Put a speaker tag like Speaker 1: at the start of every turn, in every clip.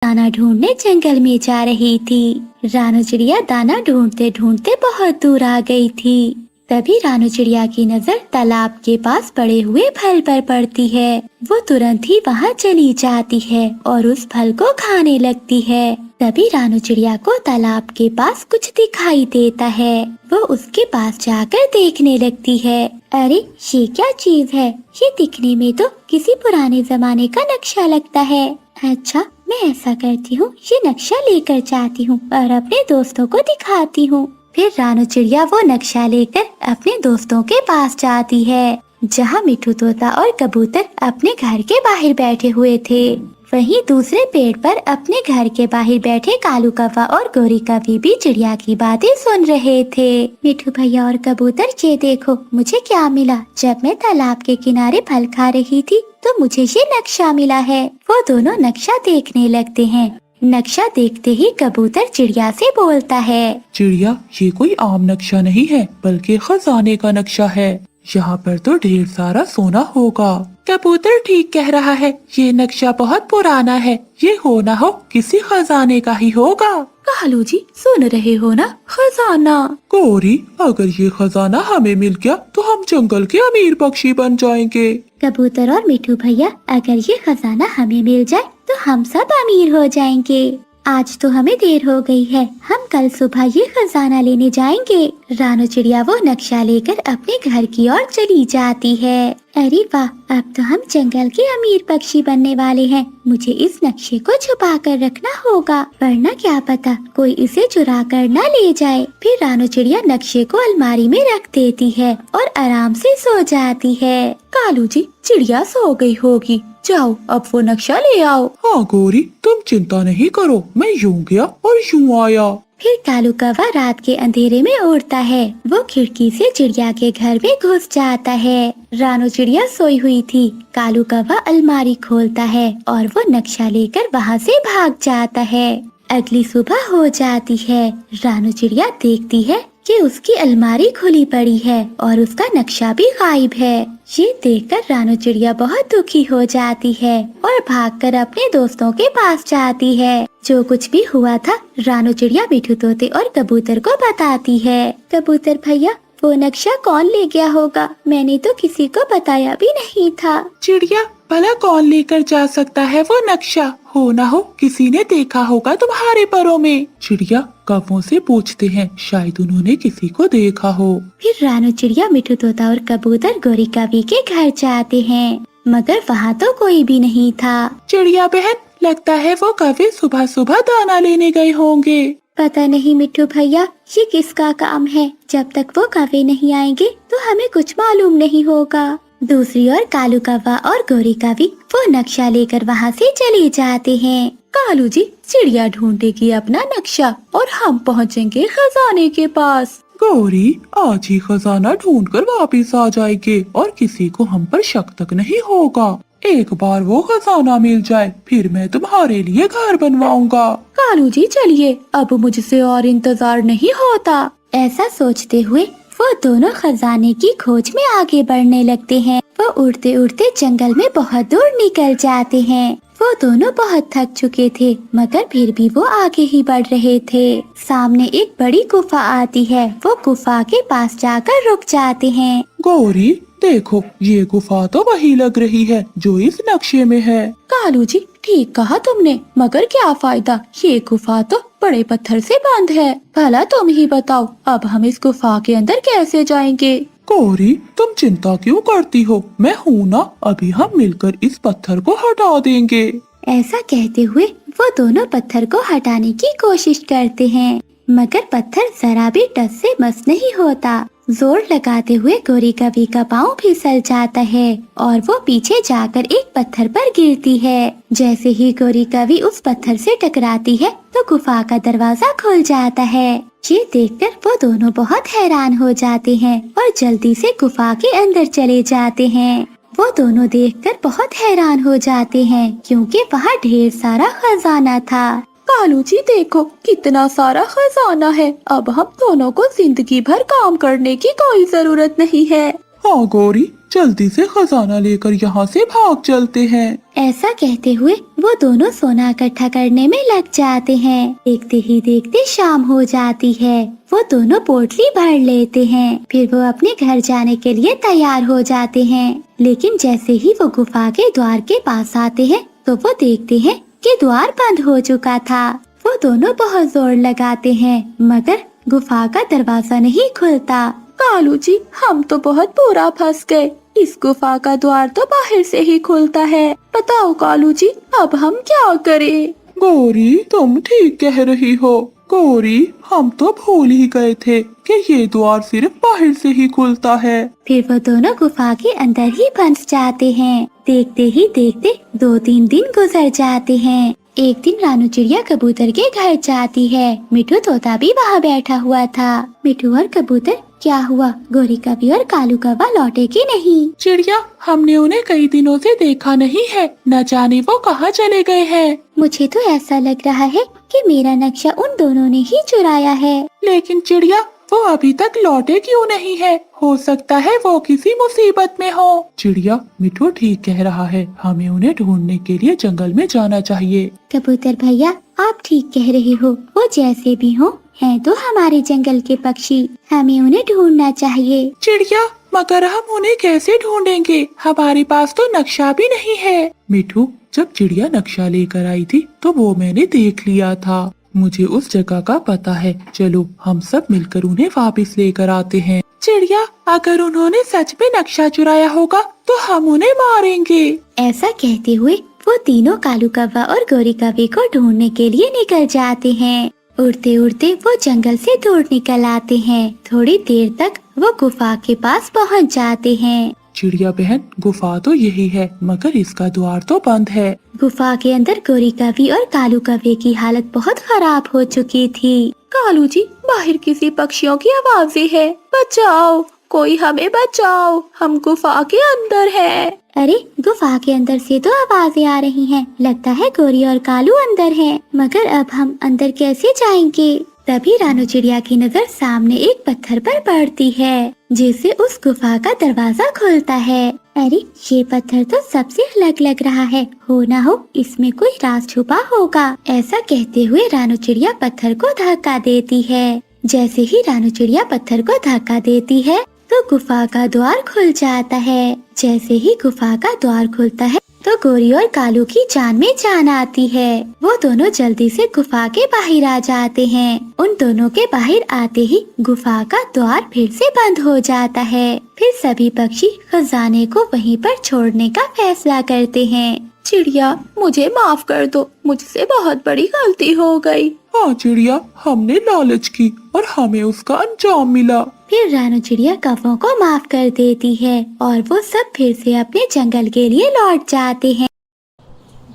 Speaker 1: दाना ढूंढने जंगल में जा रही थी। रानू चिड़िया दाना ढूंढते ढूंढते बहुत दूर आ गई थी। तभी रानू चिड़िया की नजर तालाब के पास पड़े हुए फल पर पड़ती है। वो तुरंत ही वहाँ चली जाती है और उस फल को खाने लगती है। तभी रानू चिड़िया को तालाब के पास कुछ दिखाई देता है। वो उसके पास जाकर देखने लगती है। अरे ये क्या चीज है? ये दिखने में तो किसी पुराने जमाने का नक्शा लगता है। अच्छा, मैं ऐसा करती हूँ, ये नक्शा लेकर जाती हूँ और अपने दोस्तों को दिखाती हूँ। फिर रानू चिड़िया वो नक्शा लेकर अपने दोस्तों के पास जाती है, जहाँ मिठू तोता और कबूतर अपने घर के बाहर बैठे हुए थे। वहीं दूसरे पेड़ पर अपने घर के बाहर बैठे कालू कौवा और गोरी कौवी भी चिड़िया की बातें सुन रहे थे। मिठू भैया और कबूतर, ये देखो मुझे क्या मिला। जब मैं तालाब के किनारे फल खा रही थी तो मुझे ये नक्शा मिला है। वो दोनों नक्शा देखने लगते हैं। नक्शा देखते ही कबूतर चिड़िया से बोलता है,
Speaker 2: चिड़िया, ये कोई आम नक्शा नहीं है बल्कि खजाने का नक्शा है। यहाँ पर तो ढेर सारा सोना होगा। कबूतर ठीक कह रहा है, ये नक्शा बहुत पुराना है। ये हो ना हो किसी खजाने का ही होगा।
Speaker 1: कालू जी, सुन रहे हो ना? खजाना।
Speaker 2: गौरी, अगर ये खजाना हमें मिल गया तो हम जंगल के अमीर पक्षी बन जाएंगे।
Speaker 1: कबूतर और मिठू भैया, अगर ये खजाना हमें मिल जाए तो हम सब अमीर हो जाएंगे। आज तो हमें देर हो गई है, हम कल सुबह ये खजाना लेने जाएंगे। रानू चिड़िया वो नक्शा लेकर अपने घर की ओर चली जाती है। अरे वाह, अब तो हम जंगल के अमीर पक्षी बनने वाले हैं। मुझे इस नक्शे को छुपा कर रखना होगा, वरना क्या पता कोई इसे चुरा कर न ले जाए। फिर रानू चिड़िया नक्शे को अलमारी में रख देती है और आराम से सो जाती है।
Speaker 2: कालू जी, चिड़िया सो गई होगी, जाओ अब वो नक्शा ले आओ। हाँ गौरी, तुम चिंता नहीं करो, मैं यूं गया और यूं आया।
Speaker 1: फिर कालू कौवा रात के अंधेरे में उड़ता है। वो खिड़की से चिड़िया के घर में घुस जाता है। रानू चिड़िया सोई हुई थी। कालू कौवा अलमारी खोलता है और वो नक्शा लेकर वहाँ से भाग जाता है। अगली सुबह हो जाती है। रानू चिड़िया देखती है कि उसकी अलमारी खुली पड़ी है और उसका नक्शा भी गायब है। ये देखकर रानू चिड़िया बहुत दुखी हो जाती है और भागकर अपने दोस्तों के पास जाती है। जो कुछ भी हुआ था रानू चिड़िया मिठू तोते और कबूतर को बताती है। कबूतर भैया, वो नक्शा कौन ले गया होगा? मैंने तो किसी को बताया भी नहीं था।
Speaker 2: चिड़िया, भला कौन लेकर जा सकता है वो नक्शा? हो ना हो किसी ने देखा होगा तुम्हारे परों में। चिड़िया, कौवों से पूछते हैं, शायद उन्होंने किसी को देखा हो।
Speaker 1: फिर रानू चिड़िया मिठू तोता और कबूतर गोरी कौवी के घर जाते हैं, मगर वहाँ तो कोई भी नहीं था।
Speaker 2: चिड़िया बहन, लगता है वो कौवे सुबह सुबह दाना लेने गए होंगे।
Speaker 1: पता नहीं मिठू भैया, ये किसका काम है। जब तक वो कौवे नहीं आएंगे तो हमें कुछ मालूम नहीं होगा। दूसरी ओर कालू कौवा और गोरी कौवी वो नक्शा लेकर वहाँ से चले जाते हैं।
Speaker 2: कालू जी, चिड़िया ढूंढेगी अपना नक्शा और हम पहुँचेंगे खजाने के पास। गौरी, आज ही खजाना ढूंढकर वापस आ जाएंगे और किसी को हम पर शक तक नहीं होगा। एक बार वो खजाना मिल जाए फिर मैं तुम्हारे लिए घर बनवाऊंगा। कालू जी, चलिए, अब मुझसे और इंतजार नहीं होता।
Speaker 1: ऐसा सोचते हुए वो दोनों खजाने की खोज में आगे बढ़ने लगते हैं। वो उड़ते उड़ते जंगल में बहुत दूर निकल जाते हैं। वो दोनों बहुत थक चुके थे, मगर फिर भी वो आगे ही बढ़ रहे थे। सामने एक बड़ी गुफा आती है। वो गुफा के पास जाकर रुक जाते हैं।
Speaker 2: गौरी, देखो, ये गुफा तो वही लग रही है जो इस नक्शे में है। कालू जी, ठीक कहा तुमने, मगर क्या फायदा, ये गुफा तो बड़े पत्थर से बंद है। भला तुम ही बताओ, अब हम इस गुफा के अंदर कैसे जाएंगे? गौरी, तुम चिंता क्यों करती हो, मैं हूँ ना, अभी हम मिलकर इस पत्थर को हटा देंगे।
Speaker 1: ऐसा कहते हुए वो दोनों पत्थर को हटाने की कोशिश करते हैं, मगर पत्थर जरा भी टस से मस नहीं होता। जोर लगाते हुए गोरी कौवी का पाँव फिसल जाता है और वो पीछे जाकर एक पत्थर पर गिरती है। जैसे ही गोरी कौवी उस पत्थर से टकराती है तो गुफा का दरवाजा खुल जाता है। ये देखकर वो दोनों बहुत हैरान हो जाते हैं और जल्दी से गुफा के अंदर चले जाते हैं। वो दोनों देखकर बहुत हैरान हो जाते हैं क्योंकि वहाँ ढेर सारा खजाना था।
Speaker 2: कालू जी, देखो कितना सारा खजाना है। अब हम दोनों को जिंदगी भर काम करने की कोई जरूरत नहीं है। हाँ गौरी, जल्दी से खजाना लेकर यहाँ से भाग चलते हैं।
Speaker 1: ऐसा कहते हुए वो दोनों सोना इकट्ठा करने में लग जाते हैं। देखते ही देखते शाम हो जाती है। वो दोनों पोटली भर लेते हैं। फिर वो अपने घर जाने के लिए तैयार हो जाते हैं। लेकिन जैसे ही वो गुफा के द्वार के पास आते हैं तो वो देखते हैं कि द्वार बंद हो चुका था। वो दोनों बहुत जोर लगाते हैं मगर गुफा का दरवाजा नहीं खुलता।
Speaker 2: कालू जी, हम तो बहुत बुरा फंस गए। इस गुफा का द्वार तो बाहर से ही खुलता है। बताओ कालू जी, अब हम क्या करें? गौरी, तुम ठीक कह रही हो। गौरी, हम तो भूल ही गए थे कि ये द्वार सिर्फ बाहर से ही खुलता है।
Speaker 1: फिर वो दोनों गुफा के अंदर ही फंस जाते हैं। देखते ही देखते 2-3 दिन गुजर जाते हैं। एक दिन रानू चिड़िया कबूतर के घर जाती है। मिठू तोता भी वहाँ बैठा हुआ था। मिठू और कबूतर, क्या हुआ? गोरी कभी और कालू कौवा लौटे कि नहीं?
Speaker 2: चिड़िया, हमने उन्हें कई दिनों से देखा नहीं है। न जाने वो कहाँ चले गए हैं।
Speaker 1: मुझे तो ऐसा लग रहा है कि मेरा नक्शा उन दोनों ने ही चुराया है।
Speaker 2: लेकिन चिड़िया, वो अभी तक लौटे क्यों नहीं है? हो सकता है वो किसी मुसीबत में हो। चिड़िया, मिठू ठीक कह रहा है। हमें उन्हें ढूंढने के लिए जंगल में जाना चाहिए।
Speaker 1: कबूतर भैया, आप ठीक कह रहे हो। वो जैसे भी हो हैं तो हमारे जंगल के पक्षी। हमें उन्हें ढूंढना चाहिए।
Speaker 2: चिड़िया, मगर हम उन्हें कैसे ढूंढेंगे? हमारे पास तो नक्शा भी नहीं है। मिठू, जब चिड़िया नक्शा लेकर आई थी तो वो मैंने देख लिया था। मुझे उस जगह का पता है। चलो हम सब मिलकर उन्हें वापस लेकर आते हैं। चिड़िया, अगर उन्होंने सच में नक्शा चुराया होगा तो हम उन्हें मारेंगे।
Speaker 1: ऐसा कहते हुए वो तीनों कालू कौवा और गोरी कौवे को ढूंढने के लिए निकल जाते हैं। उड़ते उड़ते वो जंगल से दूर निकल आते हैं। थोड़ी देर तक वो गुफा के पास पहुंच जाते हैं।
Speaker 2: चिड़िया बहन, गुफा तो यही है मगर इसका द्वार तो बंद है।
Speaker 1: गुफा के अंदर गोरी कौवी और कालू कौवे की हालत बहुत खराब हो चुकी थी।
Speaker 2: कालू जी, बाहर किसी पक्षियों की आवाजें है। बचाओ, कोई हमें बचाओ, हम गुफा के अंदर हैं।
Speaker 1: अरे, गुफा के अंदर से तो आवाजें आ रही हैं। लगता है गोरी और कालू अंदर हैं। मगर अब हम अंदर कैसे जाएंगे? तभी रानू चिड़िया की नजर सामने एक पत्थर पर पड़ती है जिससे उस गुफा का दरवाजा खुलता है। अरे, ये पत्थर तो सबसे अलग लग रहा है। हो ना हो इसमें कोई राज छुपा होगा। ऐसा कहते हुए रानू चिड़िया पत्थर को धक्का देती है। जैसे ही रानू चिड़िया पत्थर को धक्का देती है तो गुफा का द्वार खुल जाता है। जैसे ही गुफा का द्वार खुलता है तो गोरी और कालू की जान में जान आती है। वो दोनों जल्दी से गुफा के बाहर आ जाते हैं। उन दोनों के बाहर आते ही गुफा का द्वार फिर से बंद हो जाता है। फिर सभी पक्षी खजाने को वहीं पर छोड़ने का फैसला करते हैं।
Speaker 2: चिड़िया, मुझे माफ कर दो, मुझसे बहुत बड़ी गलती हो गई। हाँ चिड़िया, हमने लालच की और हमें उसका अंजाम मिला।
Speaker 1: फिर रानू चिड़िया कौवों को माफ कर देती है और वो सब फिर से अपने जंगल के लिए लौट जाते हैं।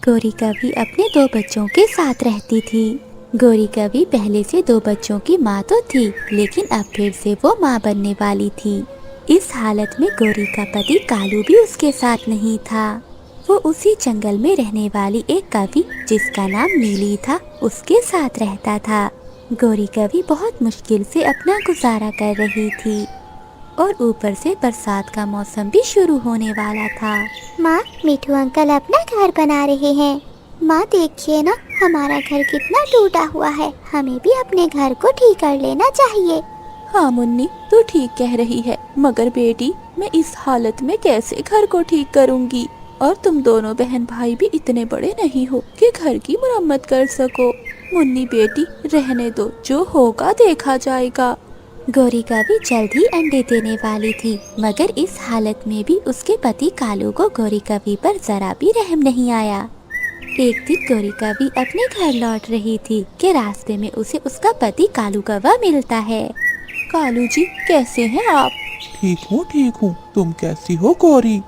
Speaker 1: गोरी कौवी अपने 2 बच्चों के साथ रहती थी। गोरी कौवी पहले से 2 बच्चों की माँ तो थी, लेकिन अब फिर से वो माँ बनने वाली थी। इस हालत में गोरी का पति कालू भी उसके साथ नहीं था। वो उसी जंगल में रहने वाली एक कौवी जिसका नाम नीली था उसके साथ रहता था। गोरी कौवी बहुत मुश्किल से अपना गुजारा कर रही थी और ऊपर से बरसात का मौसम भी शुरू होने वाला था।
Speaker 3: माँ, मिठू अंकल अपना घर बना रहे हैं। माँ देखिए ना, हमारा घर कितना टूटा हुआ है। हमें भी अपने घर को ठीक कर लेना चाहिए।
Speaker 2: हाँ मुन्नी, तू ठीक कह रही है, मगर बेटी मैं इस हालत में कैसे घर को ठीक करूँगी? और तुम दोनों बहन भाई भी इतने बड़े नहीं हो कि घर की मरम्मत कर सको। मुन्नी बेटी, रहने दो, जो होगा देखा जाएगा।
Speaker 1: गोरी कौवी जल्द ही अंडे देने वाली थी, मगर इस हालत में भी उसके पति कालू को गोरी कौवी पर जरा भी रहम नहीं आया। एक दिन गोरी कौवी अपने घर लौट रही थी कि रास्ते में उसे उसका पति कालू कौवा मिलता है।
Speaker 2: कालू जी, कैसे हैं आप? ठीक हूँ, तुम कैसी हो गौरी?